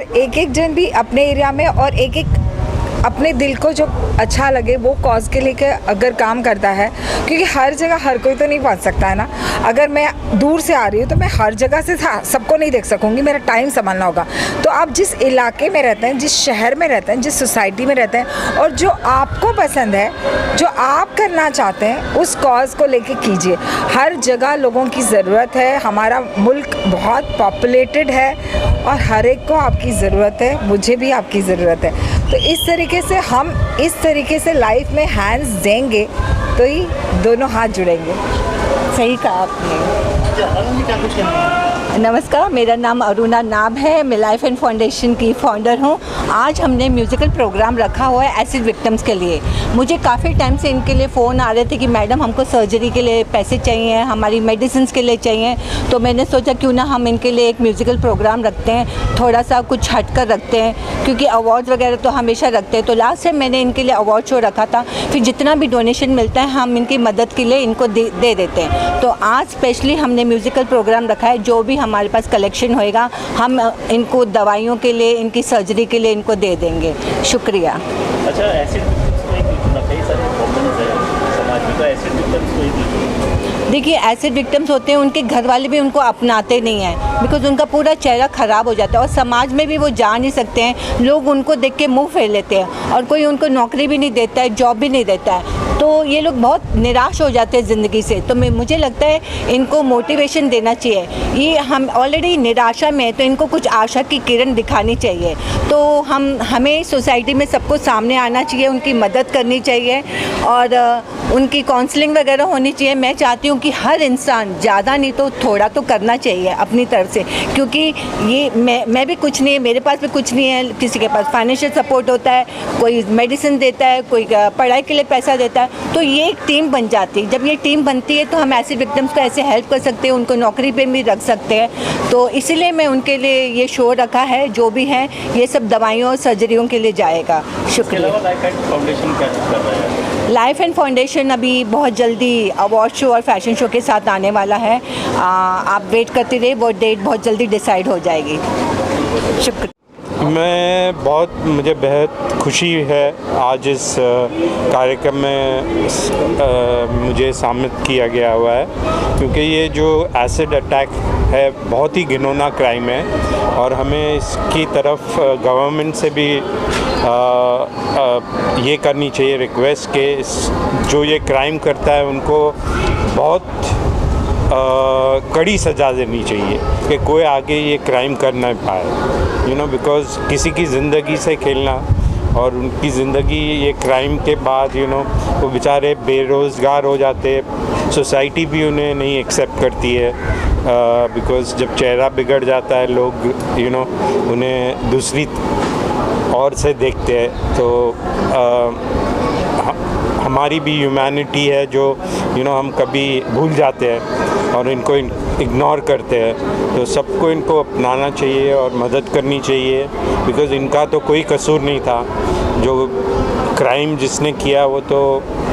एक एक जन भी अपने एरिया में और एक एक अपने दिल को जो अच्छा लगे वो कॉज के लिए अगर काम करता है, क्योंकि हर जगह हर कोई तो नहीं पहुंच सकता है ना। अगर मैं दूर से आ रही हूँ तो मैं हर जगह से सबको नहीं देख सकूँगी, मेरा टाइम संभालना होगा। तो आप जिस इलाके में रहते हैं, जिस शहर में रहते हैं, जिस सोसाइटी में रहते हैं और जो आपको पसंद है, जो आप करना चाहते हैं, उस कॉज को लेके कीजिए। हर जगह लोगों की ज़रूरत है, हमारा मुल्क बहुत पॉपुलेटेड है और हर एक को आपकी ज़रूरत है, मुझे भी आपकी ज़रूरत है। तो इस तरीके से हम इस तरीके से लाइफ में हैंड्स देंगे तो ही दोनों हाथ जुड़ेंगे। सही कहा आपने। नमस्कार, मेरा नाम अरुणा नाम है, मैं लाइफ एंड फाउंडेशन की फाउंडर हूँ। आज हमने म्यूज़िकल प्रोग्राम रखा हुआ है एसिड विक्टिम्स के लिए। मुझे काफ़ी टाइम से इनके लिए फ़ोन आ रहे थे कि मैडम हमको सर्जरी के लिए पैसे चाहिए, हमारी मेडिसिन के लिए चाहिए। तो मैंने सोचा क्यों ना हम इनके लिए एक म्यूज़िकल प्रोग्राम रखते हैं, थोड़ा सा कुछ हट कर रखते हैं, क्योंकि अवार्ड वगैरह तो हमेशा रखते हैं। तो लास्ट टाइम मैंने इनके लिए अवार्ड शो रखा था, फिर जितना भी डोनेशन मिलता है हम इनकी मदद के लिए इनको दे देते हैं। तो आज स्पेशली हमने म्यूज़िकल प्रोग्राम रखा है, जो भी हमारे पास कलेक्शन होएगा हम इनको दवाइयों के लिए, इनकी सर्जरी के लिए इनको दे देंगे। शुक्रिया। अच्छा, एसिड कई सारे प्रॉब्लम्स है समाज में, तो एसिड विक्टिम्स देखिए, एसिड विक्टिम्स होते हैं, उनके घर वाले भी उनको अपनाते नहीं हैं, बिकॉज उनका पूरा चेहरा ख़राब हो जाता है और समाज में भी वो जा नहीं सकते हैं। लोग उनको देख के मुँह फेर लेते हैं और कोई उनको नौकरी भी नहीं देता है, जॉब भी नहीं देता है। तो ये लोग बहुत निराश हो जाते हैं ज़िंदगी से। तो मुझे लगता है इनको मोटिवेशन देना चाहिए। ये हम ऑलरेडी निराशा में है, तो इनको कुछ आशा की किरण दिखानी चाहिए। तो हमें सोसाइटी में सबको सामने आना चाहिए, उनकी मदद करनी चाहिए और उनकी काउंसलिंग वगैरह होनी चाहिए। मैं चाहती हूँ कि हर इंसान ज़्यादा नहीं तो थोड़ा तो करना चाहिए अपनी तरफ से, क्योंकि ये मैं भी कुछ नहीं है, मेरे पास भी कुछ नहीं है, किसी के पास फाइनेंशियल सपोर्ट होता है, कोई मेडिसिन देता है, कोई पढ़ाई के लिए पैसा देता है। तो ये एक टीम बन जाती है। जब ये टीम बनती है तो हम ऐसे विक्टिम्स को ऐसे हेल्प कर सकते हैं, उनको नौकरी पे भी रख सकते हैं। तो इसीलिए मैं उनके लिए ये शो रखा है। जो भी है ये सब दवाइयों और सर्जरियों के लिए जाएगा। शुक्रिया। लाइफ एंड फाउंडेशन अभी बहुत जल्दी अवार्ड शो और फैशन शो के साथ आने वाला है। आप वेट करते रहिए, वो डेट बहुत जल्दी डिसाइड हो जाएगी। शुक्रिया। मुझे बेहद खुशी है आज इस कार्यक्रम में मुझे शामिल किया गया हुआ है, क्योंकि ये जो एसिड अटैक है बहुत ही घिनौना क्राइम है और हमें इसकी तरफ गवर्नमेंट से भी ये करनी चाहिए रिक्वेस्ट के जो ये क्राइम करता है उनको बहुत कड़ी सज़ा देनी चाहिए कि कोई आगे ये क्राइम कर ना पाए, बिकॉज़ किसी की ज़िंदगी से खेलना और उनकी ज़िंदगी ये क्राइम के बाद वो बेचारे बेरोज़गार हो जाते, सोसाइटी भी उन्हें नहीं एक्सेप्ट करती है, बिकॉज़ जब चेहरा बिगड़ जाता है लोग उन्हें दूसरी और से देखते हैं। तो हमारी भी ह्यूमैनिटी है जो हम कभी भूल जाते हैं और इनको इग्नोर करते हैं। तो सबको इनको अपनाना चाहिए और मदद करनी चाहिए, बिकॉज़ इनका तो कोई कसूर नहीं था। जो क्राइम जिसने किया वो तो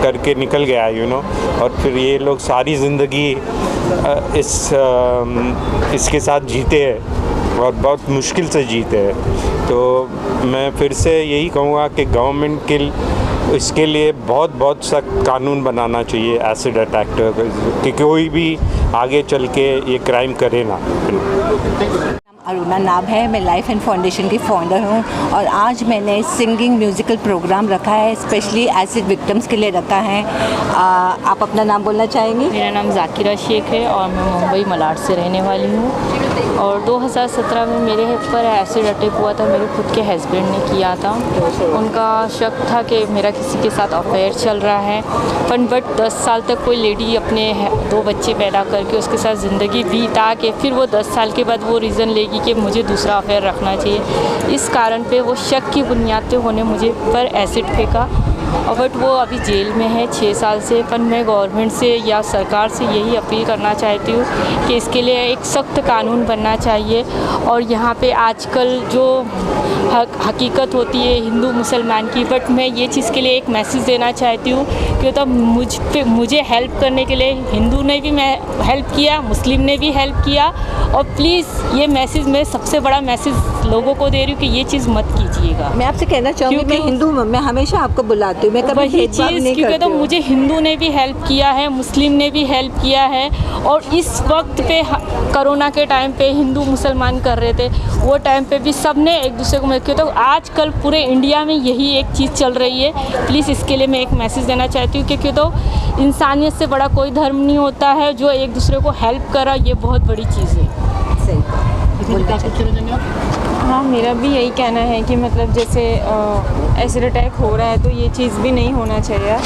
करके निकल गया और फिर ये लोग सारी ज़िंदगी इसके साथ जीते हैं और बहुत मुश्किल से जीते हैं। तो मैं फिर से यही कहूँगा कि गवर्नमेंट के इसके लिए बहुत सख्त कानून बनाना चाहिए एसिड अटैक कि कोई भी आगे चल के ये क्राइम करे ना। अरुणा नाम है, मैं लाइफ एंड फाउंडेशन की फाउंडर हूँ और आज मैंने सिंगिंग म्यूज़िकल प्रोग्राम रखा है, स्पेशली एसिड विक्टिम्स के लिए रखा है। आप अपना नाम बोलना चाहेंगे? मेरा नाम जाकिरा शेख है और मैं मुंबई मलाड से रहने वाली हूँ। और 2017 में मेरे पर एसिड अटैक हुआ था, मेरे खुद के हस्बैंड ने किया था। उनका शक था कि मेरा किसी के साथ अफेयर चल रहा है, बट 10 साल तक कोई लेडी अपने 2 बच्चे पैदा करके उसके साथ ज़िंदगी बीता के फिर वो 10 साल के बाद वो रीज़न लेगी कि मुझे दूसरा अफेयर रखना चाहिए। इस कारण पे वो शक की बुनियाद पे उन्होंने मुझे पर एसिड फेंका और बट वो अभी जेल में है 6 साल से। पर मैं गवर्नमेंट से या सरकार से यही अपील करना चाहती हूँ कि इसके लिए एक सख्त कानून बनना चाहिए। और यहाँ पे आजकल जो हकीकत होती है हिंदू मुसलमान की, बट मैं ये चीज़ के लिए एक मैसेज देना चाहती हूँ कि तो मुझे हेल्प करने के लिए हिंदू ने भी मैं हेल्प किया, मुस्लिम ने भी हेल्प किया। और प्लीज़ ये मैसेज मैं सबसे बड़ा मैसेज लोगों को दे रही हूँ कि ये चीज़ मत कीजिएगा। मैं आपसे कहना चाहूँगी, मैं हिंदू हूँ, मैं हमेशा आपको बुलाती हूँ, मैं कभी वही भेदभाव चीज़, नहीं क्योंकि करती तो हूँ। मुझे हिंदू ने भी हेल्प किया है, मुस्लिम ने भी हेल्प किया है। और इस वक्त पे कोरोना के टाइम पे हिंदू मुसलमान कर रहे थे, वो टाइम पे भी सब ने एक दूसरे को मदद किया। तो आजकल पूरे इंडिया में यही एक चीज़ चल रही है। प्लीज़ इसके लिए मैं एक मैसेज देना चाहती हूँ, क्योंकि तो इंसानियत से बड़ा कोई धर्म नहीं होता है। जो एक दूसरे को हेल्प करा, ये बहुत बड़ी चीज़ है। हाँ, मेरा भी यही कहना है कि मतलब जैसे एसिड अटैक हो रहा है तो ये चीज़ भी नहीं होना चाहिए।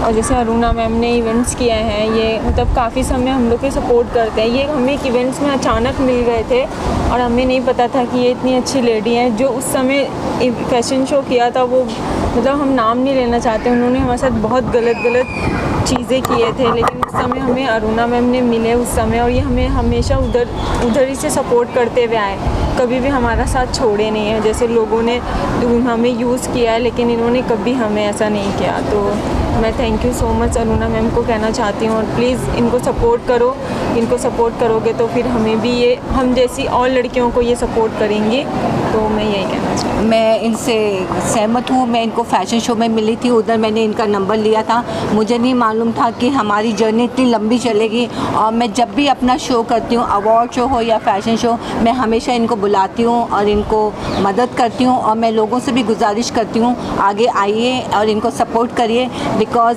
और जैसे अरुणा मैम ने इवेंट्स किए हैं, ये मतलब काफ़ी समय हम लोग के सपोर्ट करते हैं। ये हमें एक इवेंट्स में अचानक मिल गए थे और हमें नहीं पता था कि ये इतनी अच्छी लेडी हैं। जो उस समय फैशन शो किया था, वो मतलब हम नाम नहीं लेना चाहते, उन्होंने हमारे साथ बहुत गलत चीज़ें किए थे, लेकिन उस समय हमें अरुणा मैम ने मिले उस समय, और ये हमें हमेशा उधर ही से सपोर्ट करते हुए आए, कभी भी हमारा साथ छोड़े नहीं है। जैसे लोगों ने हमें यूज़ किया है, लेकिन इन्होंने कभी हमें ऐसा नहीं किया। तो मैं thank you so much Aruna ma'am को कहना चाहती हूँ। और प्लीज़ इनको सपोर्ट करो, इनको सपोर्ट करोगे तो फिर हमें भी ये, हम जैसी और लड़कियों को ये सपोर्ट करेंगे। तो मैं यही कहना चाहती हूँ। मैं इनसे सहमत हूँ। मैं इनको फ़ैशन शो में मिली थी, उधर मैंने इनका नंबर लिया था। मुझे नहीं मालूम था कि हमारी जर्नी इतनी लंबी चलेगी। और मैं जब भी अपना शो करती हूँ, अवार्ड शो हो या फ़ैशन शो, मैं हमेशा इनको बुलाती हूँ और इनको मदद करती हूँ। और मैं लोगों से भी गुजारिश करती हूँ, आगे आइए और इनको सपोर्ट करिए। बिकॉज़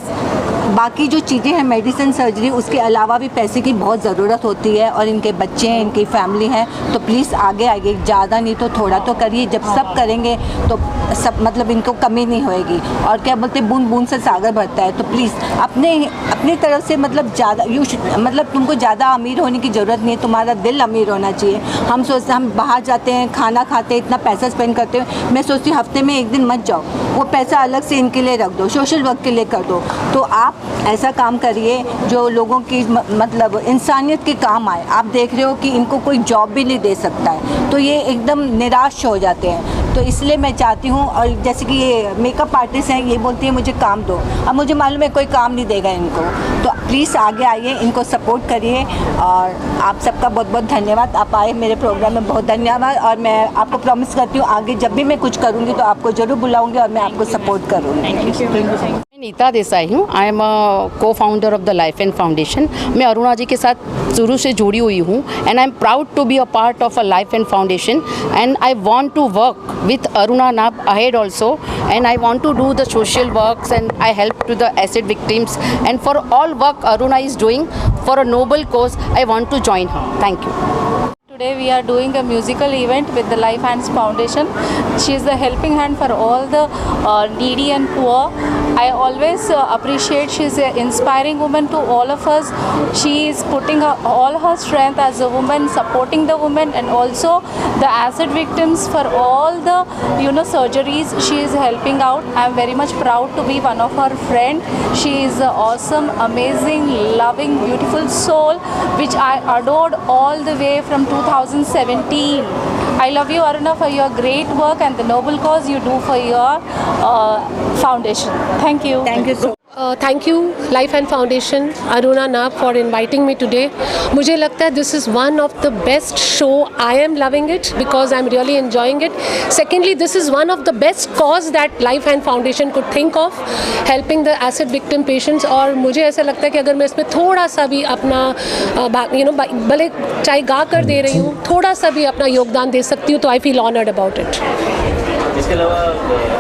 बाकी जो चीज़ें हैं, मेडिसिन, सर्जरी, उसके अलावा भी पैसे की बहुत ज़रूरत होती है। और इनके बच्चे हैं, इनकी फैमिली है, तो प्लीज़ आगे आइए। ज़्यादा नहीं तो थोड़ा तो करिए। जब सब करेंगे तो सब मतलब इनको कमी नहीं होएगी। और क्या बोलते, बूंद बूंद से सागर भरता है। तो प्लीज़ अपनी तरफ से मतलब ज़्यादा मतलब तुमको ज़्यादा अमीर होने की ज़रूरत नहीं है, तुम्हारा दिल अमीर होना चाहिए। हम सोचते, हम बाहर जाते हैं, खाना खाते हैं, इतना पैसा स्पेंड करते हैं। मैं सोचती हूँ हफ्ते में एक दिन मत जाओ, वो पैसा अलग से इनके लिए रख दो, सोशल वर्क के लिए कर दो। तो आप ऐसा काम करिए जो लोगों की मतलब इंसानियत के काम आए। आप देख रहे हो कि इनको कोई जॉब भी नहीं दे सकता है, तो ये एकदम निराश हो जाते हैं। तो इसलिए मैं चाहती हूँ, और जैसे कि ये मेकअप आर्टिस्ट हैं, ये बोलती है मुझे काम दो। अब मुझे मालूम है कोई काम नहीं देगा इनको। तो प्लीज़ आगे आइए, इनको सपोर्ट करिए। और आप सबका बहुत बहुत धन्यवाद, आप आए मेरे प्रोग्राम में, बहुत धन्यवाद। और मैं आपको प्रॉमिस करती हूँ आगे जब भी मैं कुछ करूँगी तो आपको ज़रूर बुलाऊँगी और मैं आपको सपोर्ट करूँगी। नीता देसाई हूँ। आई एम को founder of the life and foundation. मैं अरुणा जी के साथ शुरू से जुड़ी हुई हूँ and I am proud to be a part of a life and foundation and I want to work with Aruna Nab ahead also, and I want to do the social works and I help to the acid victims, and for all work Aruna is doing for a noble cause, I want to join her. Thank you. Today we are doing a musical event with the Life Hands Foundation. She is the helping hand for all the needy and poor. I always appreciate, she is an inspiring woman to all of us. She is putting all her strength as a woman, supporting the women, and also the acid victims for all the surgeries she is helping out. I am very much proud to be one of her friend. She is an awesome, amazing, loving, beautiful soul which I adored all the way from 2017. I love you, Aruna, for your great work and the noble cause you do for your foundation. Thank you. Thank you so much. Thank you, Life and Foundation, Aruna Nab, for inviting me today. मुझे लगता है this is one of the best show. I am loving it because I'm really enjoying it. Secondly, this is one of the best cause that Life and Foundation could think of, helping the acid victim patients. और मुझे ऐसा लगता है कि अगर मैं इसमें थोड़ा सा भी अपना भले चाहे गा कर दे रही हूँ, थोड़ा सा भी अपना योगदान दे सकती हूँ, तो I feel honored about it. इसके अलावा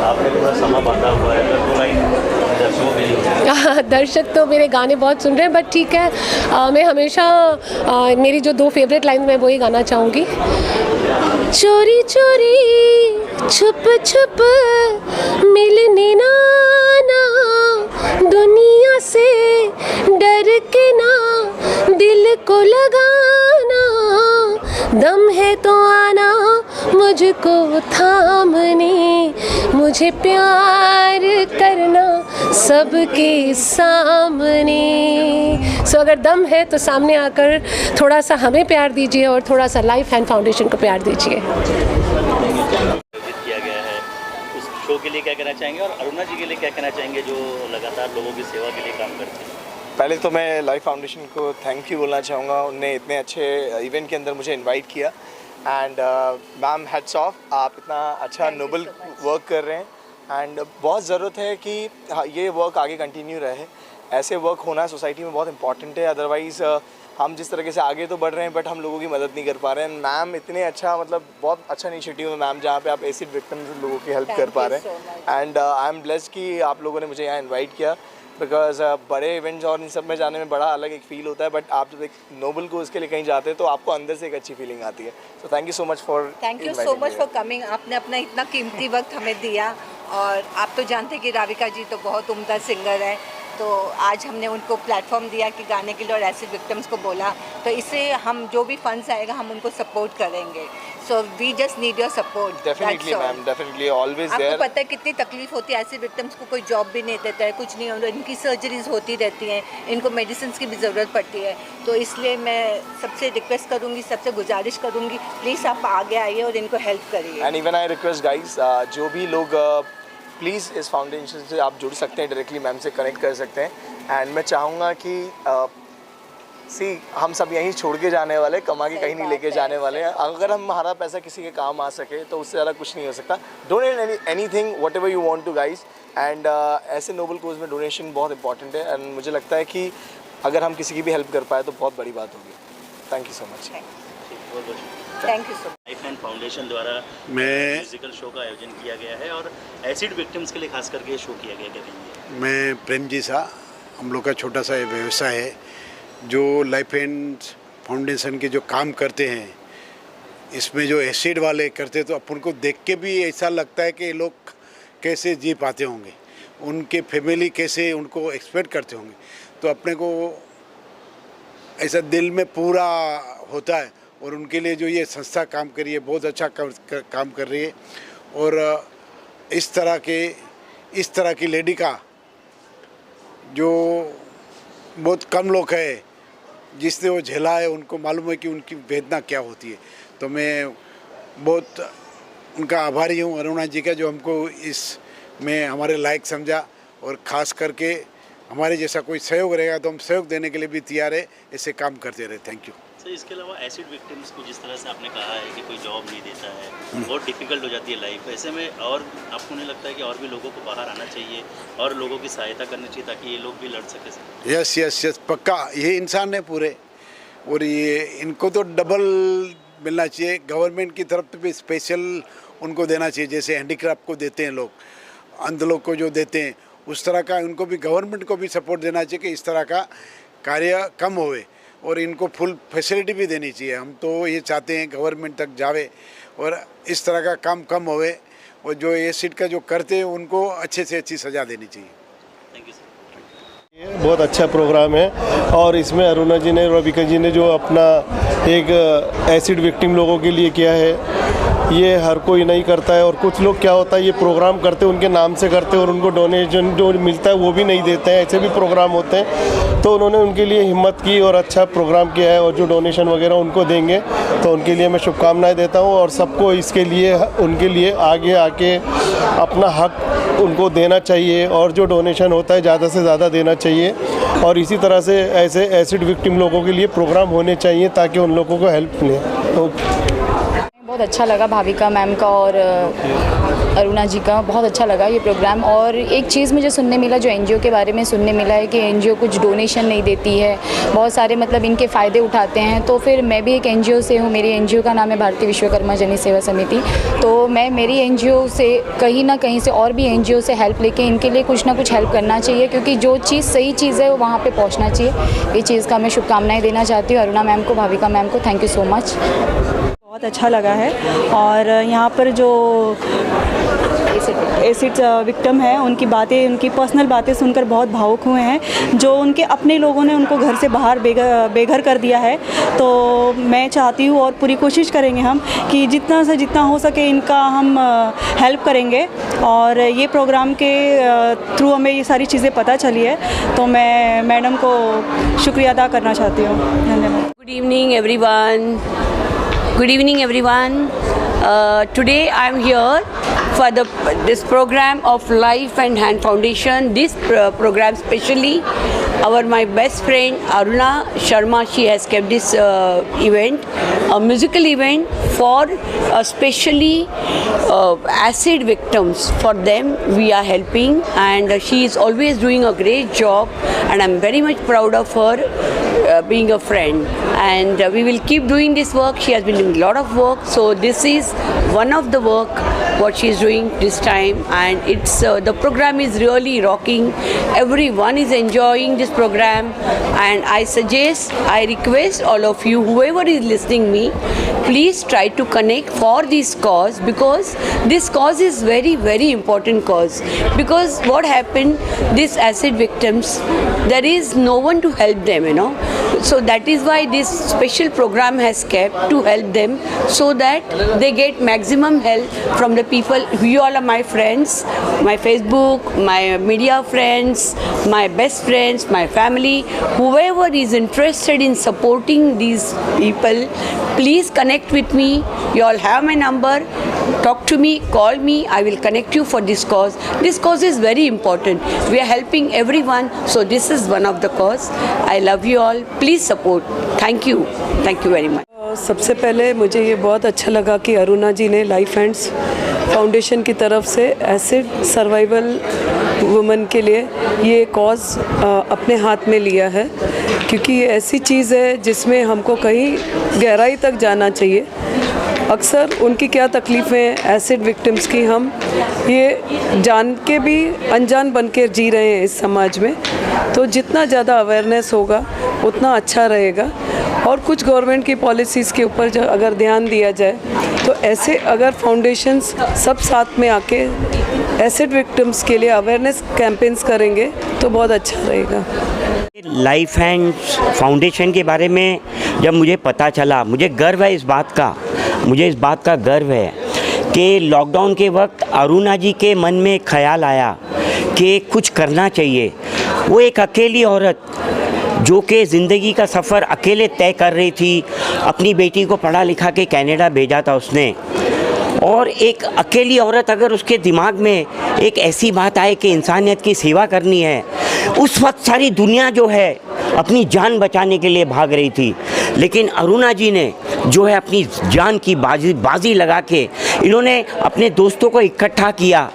आपने थोड़ा समय बांधा हुआ है, तो लाइन दर्शक तो मेरे गाने बहुत सुन रहे हैं, बट ठीक है, मैं हमेशा मेरी जो 2 फेवरेट लाइन मैं वही गाना चाहूँगी। चोरी चोरी छुप छुप मिलने ना दुनिया से डर के ना दिल को लगाना, दम है तो आना मुझको थामने, मुझे प्यार करना सबके सामने। सो अगर दम है तो सामने आकर थोड़ा सा हमें प्यार दीजिए और थोड़ा सा लाइफ हैंड फाउंडेशन को प्यार दीजिए। किया गया है उस शो के लिए क्या कहना चाहेंगे और अरुणा जी के लिए क्या कहना चाहेंगे जो लगातार लोगों की सेवा के लिए काम करते हैं? पहले तो मैं लाइफ फाउंडेशन को थैंक यू बोलना चाहूँगा, उनने इतने अच्छे इवेंट के अंदर मुझे इनवाइट किया। एंड मैम हैट्स ऑफ, आप इतना अच्छा नोबल वर्क कर रहे हैं एंड बहुत ज़रूरत है कि ये वर्क आगे कंटिन्यू रहे। ऐसे वर्क होना सोसाइटी में बहुत इंपॉर्टेंट है, अदरवाइज़ हम जिस तरीके से आगे तो बढ़ रहे हैं बट हम लोगों की मदद नहीं कर पा रहे हैं। मैम इतने अच्छा, मतलब बहुत अच्छा इनिशिएटिव है मैम, जहाँ पे आप एसिड विक्टिम्स लोगों की हेल्प कर पा रहे हैं। एंड आई एम ब्लेस्ड कि आप लोगों ने मुझे यहाँ इन्वाइट किया, बिकॉज बड़े इवेंट्स और इन सब में जाने में बड़ा अलग एक फ़ील होता है, बट आप जब एक नोबल को उसके लिए कहीं जाते हैं तो आपको अंदर से एक अच्छी फीलिंग आती है। So thank you so much for coming. आपने अपना इतना कीमती वक्त हमें दिया और आप तो जानते हैं कि राविका जी तो बहुत उम्दा सिंगर है, तो आज हमने उनको प्लेटफॉर्म दिया कि गाने के लिए और एसिड विक्टिम्स को बोला, तो इससे हम जो भी फंड्स आएगा हम उनको सपोर्ट करेंगे। So we just need your support. Definitely ma'am, definitely always there. आपको पता है कितनी तकलीफ होती है एसिड विक्टिम्स को, कोई जॉब भी नहीं देता है, कुछ नहीं होता, इनकी सर्जरीज होती रहती हैं, इनको मेडिसिन की भी ज़रूरत पड़ती है। तो इसलिए मैं सबसे रिक्वेस्ट करूँगी, सबसे गुजारिश करूँगी, प्लीज़ आप आगे आइए और इनको हेल्प करिए। And even I request guys, जो भी लोग प्लीज़ इस फाउंडेशन से आप जुड़ सकते हैं, डायरेक्टली मैम से कनेक्ट कर सकते हैं। एंड मैं चाहूँगा कि हम सब यहीं छोड़ के जाने वाले, कमा के कहीं नहीं लेके जाने वाले हैं। अगर हमारा पैसा किसी के काम आ सके तो उससे ज़्यादा कुछ नहीं हो सकता। Donate anything whatever you want to guys. And ऐसे नोबल कोज में डोनेशन बहुत इंपॉर्टेंट है एंड मुझे लगता है कि अगर हम किसी की भी हेल्प कर पाए तो बहुत बड़ी बात होगी। Thank you so much. Thank you so much. Life and foundation द्वारा म्यूजिकल शो का आयोजन किया गया है और एसिड विक्टिम्स के लिए खास करके ये शो किया गया, क्या कहेंगे? मैं प्रेम जी सा, हम लोग का छोटा सा व्यवसाय है जो लाइफ एंड फाउंडेशन के जो काम करते हैं, इसमें जो एसिड वाले करते तो अपन को देख के भी ऐसा लगता है कि ये लोग कैसे जी पाते होंगे, उनके फैमिली कैसे उनको एक्सपेक्ट करते होंगे। तो अपने को ऐसा दिल में पूरा होता है और उनके लिए जो ये संस्था काम कर रही है बहुत अच्छा काम कर रही है। और इस तरह की लेडी का जो बहुत कम लोग है जिसने वो झेला है, उनको मालूम है कि उनकी वेदना क्या होती है। तो मैं बहुत उनका आभारी हूँ अरुणा जी का, जो हमको इसमें हमारे लायक समझा और ख़ास करके हमारे जैसा कोई सहयोग रहेगा तो हम सहयोग देने के लिए भी तैयार है, ऐसे काम करते रहे। Thank you sir. इसके अलावा एसिड विक्टिम्स को जिस तरह से आपने कहा है कि कोई जॉब नहीं देता है, बहुत डिफिकल्ट हो जाती है लाइफ, ऐसे में और आपको नहीं लगता है कि और भी लोगों को बाहर आना चाहिए और लोगों की सहायता करनी चाहिए ताकि ये लोग भी लड़ सके? यस पक्का, ये इंसान है पूरे और ये इनको तो डबल मिलना चाहिए। गवर्नमेंट की तरफ से भी स्पेशल उनको देना चाहिए, जैसे हैंडीक्राफ्ट को देते हैं लोग, अंध लोग को जो देते हैं, उस तरह का उनको भी गवर्नमेंट को भी सपोर्ट देना चाहिए कि इस तरह का कार्य कम होवे और इनको फुल फैसिलिटी भी देनी चाहिए। हम तो ये चाहते हैं गवर्नमेंट तक जावे और इस तरह का काम कम होवे और जो एसिड का जो करते हैं उनको अच्छे से अच्छी सज़ा देनी चाहिए। Thank you sir. ये बहुत अच्छा प्रोग्राम है और इसमें अरुणा जी ने, रविका जी ने जो अपना एक एसिड विक्टिम लोगों के लिए किया है, ये हर कोई नहीं करता है। और कुछ लोग क्या होता है, ये प्रोग्राम करते हैं, उनके नाम से करते हैं और उनको डोनेशन जो मिलता है वो भी नहीं देते हैं, ऐसे भी प्रोग्राम होते हैं। तो उन्होंने उनके लिए हिम्मत की और अच्छा प्रोग्राम किया है और जो डोनेशन वगैरह उनको देंगे तो उनके लिए मैं शुभकामनाएं देता हूँ और सबको इसके लिए उनके लिए आगे आके अपना हक उनको देना चाहिए और जो डोनेशन होता है ज़्यादा से ज़्यादा देना चाहिए। और इसी तरह से ऐसे एसिड विक्टिम लोगों के लिए प्रोग्राम होने चाहिए ताकि उन लोगों को हेल्प मिले। तो बहुत अच्छा लगा भाविका मैम का और अरुणा जी का, बहुत अच्छा लगा ये प्रोग्राम। और एक चीज़ मुझे सुनने मिला, जो एनजीओ के बारे में सुनने मिला है कि एनजीओ कुछ डोनेशन नहीं देती है, बहुत सारे मतलब इनके फ़ायदे उठाते हैं। तो फिर मैं भी एक एनजीओ से हूँ, मेरी एनजीओ का नाम है भारतीय विश्वकर्मा जन सेवा समिति। तो मैं मेरी एनजीओ से कहीं ना कहीं से और भी एनजीओ से हेल्प लेके इनके लिए कुछ ना कुछ हेल्प करना चाहिए, क्योंकि जो चीज़ सही चीज़ है वो वहाँ पर पहुँचना चाहिए। ये चीज़ का मैं शुभकामनाएँ देना चाहती हूँ अरुणा मैम को, भाविका मैम को। Thank you so much. बहुत अच्छा लगा है और यहाँ पर जो एसिड विक्टिम है, उनकी बातें, उनकी पर्सनल बातें सुनकर बहुत भावुक हुए हैं। जो उनके अपने लोगों ने उनको घर से बाहर बेघर कर दिया है। तो मैं चाहती हूँ और पूरी कोशिश करेंगे हम कि जितना से जितना हो सके इनका हम हेल्प करेंगे। और ये प्रोग्राम के थ्रू हमें ये सारी चीज़ें पता चली है, तो मैं मैडम को शुक्रिया अदा करना चाहती हूँ। धन्यवाद। Good evening everyone. Good evening everyone. Today I am here for this program of Life and Hand Foundation. This program specially my best friend Aruna Sharma, she has kept this event, a musical event for especially acid victims. For them we are helping, and she is always doing a great job, and I'm very much proud of her being a friend, and we will keep doing this work. She has been doing a lot of work, so this is one of the work what she is doing this time, and it's the program is really rocking. Everyone is enjoying this program, and I suggest, I request all of you, whoever is listening me, please try to connect for this cause, because this cause is very, very important cause. Because what happened, these acid victims, there is no one to help them, you know. So that is why this special program has kept to help them, so that they get maximum help from the people. You all are my friends, my Facebook, my media friends, my best friends, my family. Whoever is interested in supporting these people, please connect with me. You all have my number. Talk to me, call me, I will connect you for this cause. This cause is very important. We are helping everyone, so this is one of the cause. I love you all. Please support. Thank you. Thank you very much. सबसे पहले मुझे ये बहुत अच्छा लगा कि अरुणा जी ने life hands foundation की तरफ से एसिड सर्वाइवल वुमेन के लिए ये कॉज अपने हाथ में लिया है, क्योंकि ये ऐसी चीज़ है जिसमें हमको कहीं गहराई तक जाना चाहिए। अक्सर उनकी क्या तकलीफ़ें एसिड विक्टिम्स की हम ये जान के भी अनजान बन के जी रहे हैं इस समाज में। तो जितना ज़्यादा अवेयरनेस होगा उतना अच्छा रहेगा। और कुछ गवर्नमेंट की पॉलिसीज़ के ऊपर जो अगर ध्यान दिया जाए, तो ऐसे अगर फाउंडेशंस सब साथ में आके एसिड विक्टिम्स के लिए अवेयरनेस कैंपेन्स करेंगे तो बहुत अच्छा रहेगा। लाइफ हैंड्स फाउंडेशन के बारे में जब मुझे पता चला, मुझे गर्व है इस बात का गर्व है कि लॉकडाउन के वक्त अरुणा जी के मन में एक ख्याल आया कि कुछ करना चाहिए। वो एक अकेली औरत जो कि ज़िंदगी का सफ़र अकेले तय कर रही थी, अपनी बेटी को पढ़ा लिखा के कनाडा भेजा था उसने, और एक अकेली औरत अगर उसके दिमाग में एक ऐसी बात आए कि इंसानियत की सेवा करनी है, उस वक्त सारी दुनिया जो है अपनी जान बचाने के लिए भाग रही थी, लेकिन अरुणा जी ने जो है अपनी जान की बाजी लगा के इन्होंने अपने दोस्तों को इकट्ठा किया।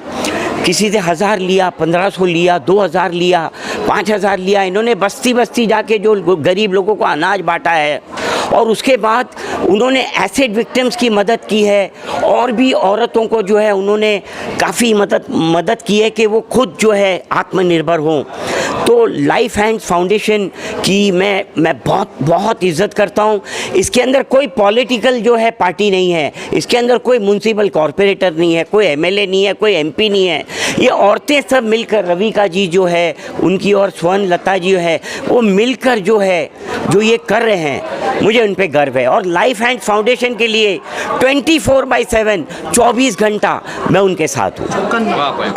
किसी से 1000 लिया, 1500 लिया, 2000 लिया, 5000 लिया। इन्होंने बस्ती बस्ती जाके जो गरीब लोगों को अनाज बांटा है, और उसके बाद उन्होंने एसिड विक्टिम्स की मदद की है, और भी औरतों को जो है उन्होंने काफ़ी मदद की है कि वो खुद जो है आत्मनिर्भर हों। तो लाइफ हैंड्स फाउंडेशन की मैं बहुत इज़्ज़त करता हूँ। इसके अंदर कोई पॉलिटिकल जो है पार्टी नहीं है, इसके अंदर कोई म्युनिसिपल कॉरपोरेटर नहीं है, कोई एमएलए नहीं है, कोई एमपी नहीं है। ये औरतें सब मिलकर, रविका जी जो है उनकी और स्वर्ण लता जी है, वो मिलकर जो है जो ये कर रहे हैं, मुझे उन पे गर्व है। और लाइफ हैंड्स फाउंडेशन के लिए 24/7 24 घंटा मैं उनके साथ हूँ।